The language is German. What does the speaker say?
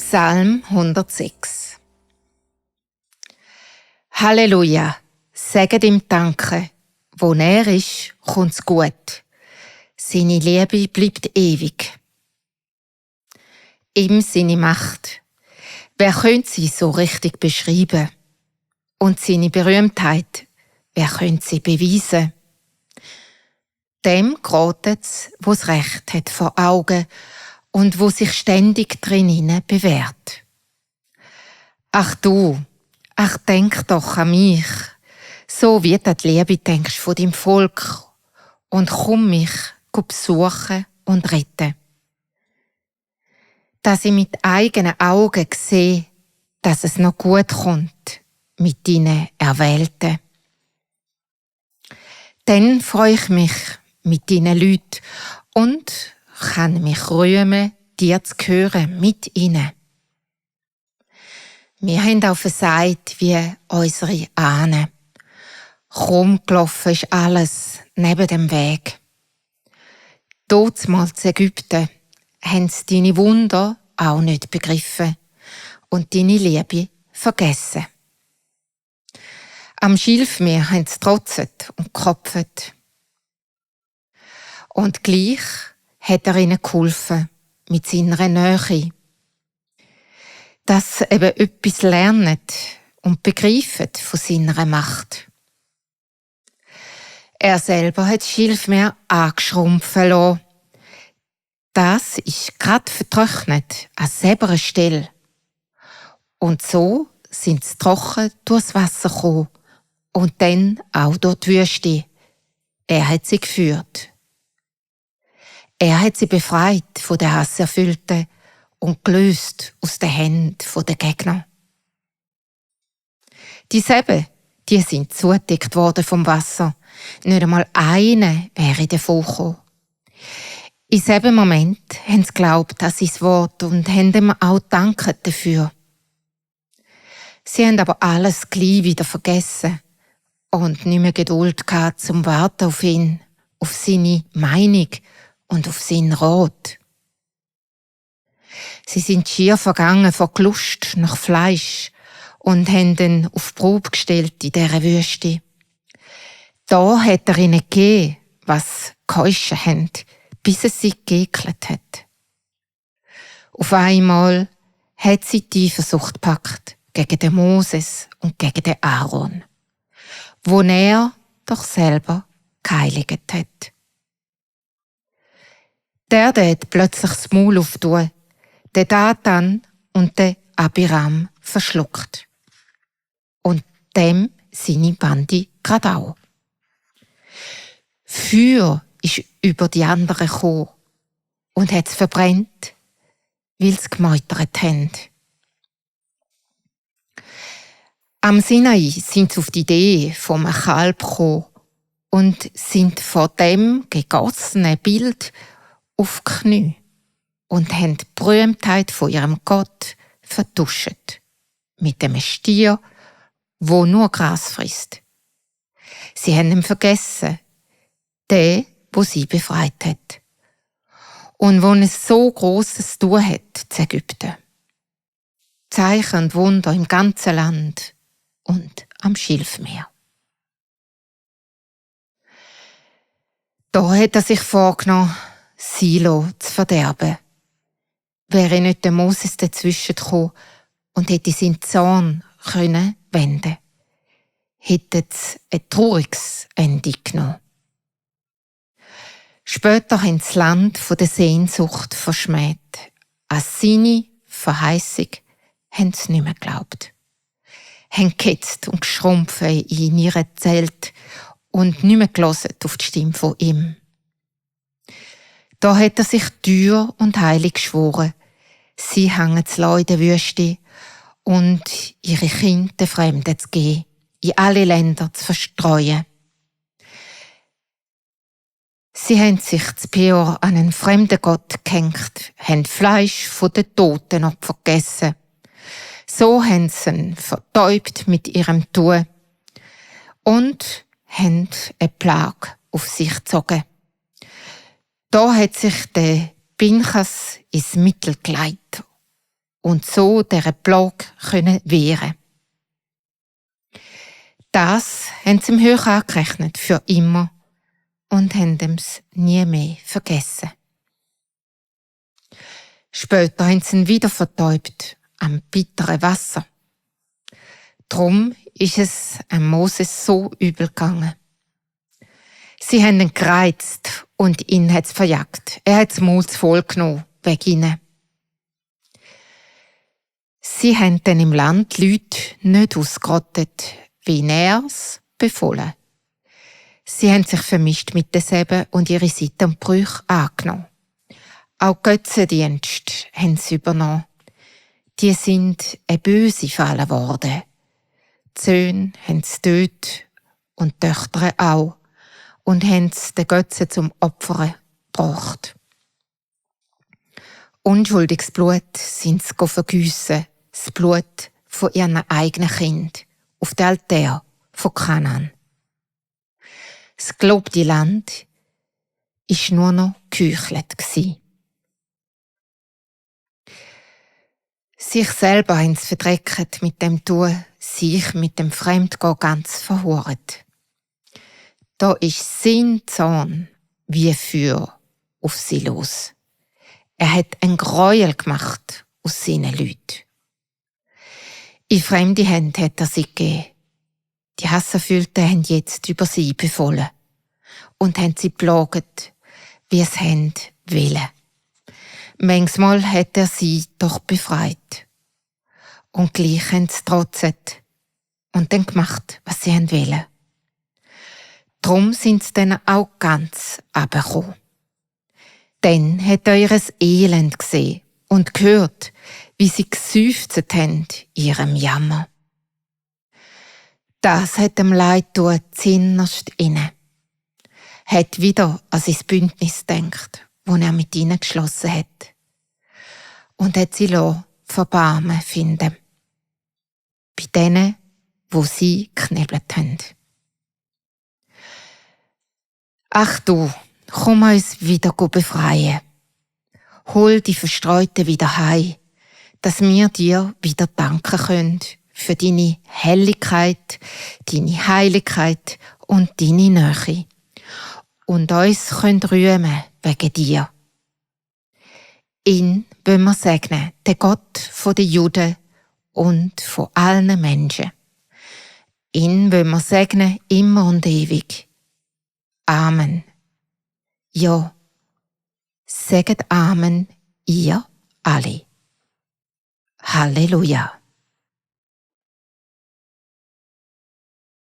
Psalm 106. Halleluja, sagt ihm Danke. Wo er ist, kommt's gut. Seine Liebe bleibt ewig. Ihm seine Macht. Wer könnte sie so richtig beschreiben? Und seine Berühmtheit, wer könnte sie beweisen? Dem geratet's, wo's Recht hat vor Augen und wo sich ständig drinnen bewährt. Ach du, denk doch an mich, so wie du an die Liebe denkst von deinem Volk, und komm mich besuchen und retten. Dass ich mit eigenen Augen sehe, dass es noch gut kommt mit deinen Erwählten. Dann freue ich mich mit deinen Leuten und kann mich rühmen, dir zu hören mit ihnen. Wir haben auch versagt wie unsere Ahnen. Krumm gelaufen ist alles neben dem Weg. Damals in Ägypten haben sie deine Wunder auch nicht begriffen und deine Liebe vergessen. Am Schilfmeer haben sie trotzet und gekopft. Und gleich hat er ihnen geholfen mit seiner Nähe. Dass sie eben etwas lernen und begreifen von seiner Macht. Er selber hat das Schilfmeer angeschrumpfen lassen. Das ist gerade vertrocknet an selber Stelle. Und so sind sie trocken durchs Wasser gekommen und dann auch durch die Wüste. Er hat sie geführt. Er hat sie befreit von den Hasserfüllten und gelöst aus den Händen der Gegner. Die Säbe, die sind zugedeckt worden vom Wasser. Nicht einmal eine wäre davon gekommen. In diesem Moment haben sie geglaubt an sein Wort und haben ihm auch gedankt dafür. Sie haben aber alles gleich wieder vergessen und nicht mehr Geduld gehabt zum Warten auf ihn, auf seine Meinung und auf seinen Rat. Sie sind schier vergangen vor Lust nach Fleisch und haben ihn auf die Probe gestellt in dieser Wüste. Da hat er ihnen gegeben, was geheuscht haben, bis es sie geekelt hat. Auf einmal hat sie die Eifersucht gepackt gegen den Moses und gegen den Aaron, wo er doch selber geheiligt hat. Der hat plötzlich das Maul aufgetan, den Datan und den Abiram verschluckt. Und dem seine Bande grad auch. Feuer ist über die anderen gekommen und hat es verbrennt, weil sie gemeutert haben. Am Sinai sind sie auf die Idee vom Kalb gekommen und sind vor dem gegossenen Bild auf die Knie und haben die Berühmtheit von ihrem Gott vertuscht. Mit dem Stier, wo nur Gras frisst. Sie haben ihn vergessen, den, wo sie befreit hat. Und wo es so Grosses zu tun hat, zu Ägypten. Zeichen und Wunder im ganzen Land und am Schilfmeer. Da hat er sich vorgenommen, Silo zu verderben. Wäre nicht der Moses dazwischen gekommen und hätte seinen Zorn können wenden, hätte es ein trauriges Ende genommen. Später haben sie das Land der Sehnsucht verschmäht. An seine Verheißung haben sie nicht mehr geglaubt. Haben gehetzt und geschrumpft in ihrem Zelt und nicht mehr gehört auf die Stimme von ihm. Da hat er sich teuer und heilig geschworen, sie hängen zu lassen in der Wüste und ihre Kinder den Fremden zu geben, in alle Länder zu verstreuen. Sie haben sich zu Peor an einen fremden Gott gehängt, haben Fleisch von den Totenopfern gegessen. So haben sie ihn vertäubt mit ihrem Tun und haben eine Plage auf sich gezogen. Da hat sich der Pinchas ins Mittel geleitet und so dieser Plage wehren. Das haben sie ihm hoch angerechnet, für immer, und haben es nie mehr vergessen. Später haben sie ihn wieder vertäubt, am bitteren Wasser. Drum ist es Moses so übel gegangen. Sie haben ihn gereizt und ihn hat's verjagt. Er hat das Maul zu voll genommen, wegen ihnen. Sie haben dann im Land die Leute nicht ausgerottet, wie er es befohlen. Sie haben sich vermischt mit denselben und ihre Sittenbrüche angenommen. Auch Götzendienst haben sie übernommen. Die sind eine böse Falle geworden. Die Söhne haben sie getötet und die Töchter auch und haben sie den Götzen zum Opfern gebracht. Unschuldiges Blut sind sie vergiessen, das Blut von ihren eigenen Kind auf den Altar von Kanaan. Das gelobte Land war nur noch geheuchelt. Sich selber haben sie verdreckt mit dem Tun, sich mit dem Fremdgehen ganz verhurt. Da ist sein Zorn wie Feuer auf sie los. Er hat ein Gräuel gemacht aus seinen Leuten. In fremde Hände hat er sie gegeben. Die Hasserfüllten haben jetzt über sie befohlen und haben sie plaget, wie es haben wollen. Manchmal hat er sie doch befreit. Und gleich haben sie trotzet und dann gemacht, was sie wollen. Drum sind sie dann auch ganz runtergekommen. Dann hat er ihr Elend gesehen und gehört, wie sie geseufzt haben in ihrem Jammer. Das hat dem Leid tun zinnerst inne. Hat wieder an sein Bündnis gedacht, das er mit ihnen geschlossen hat. Und hat sie Verbarmen finden. Bei denen, wo sie geknebelt haben. Ach du, komm uns wieder befreien. Hol die Verstreuten wieder heim, dass wir dir wieder danken können für deine Helligkeit, deine Heiligkeit und deine Nähe. Und uns können rühmen wegen dir. Ihn wollen wir segnen, den Gott der Juden und von allen Menschen. Ihn wollen wir segnen immer und ewig. Amen. Ja, sagt Amen, ihr alle. Halleluja.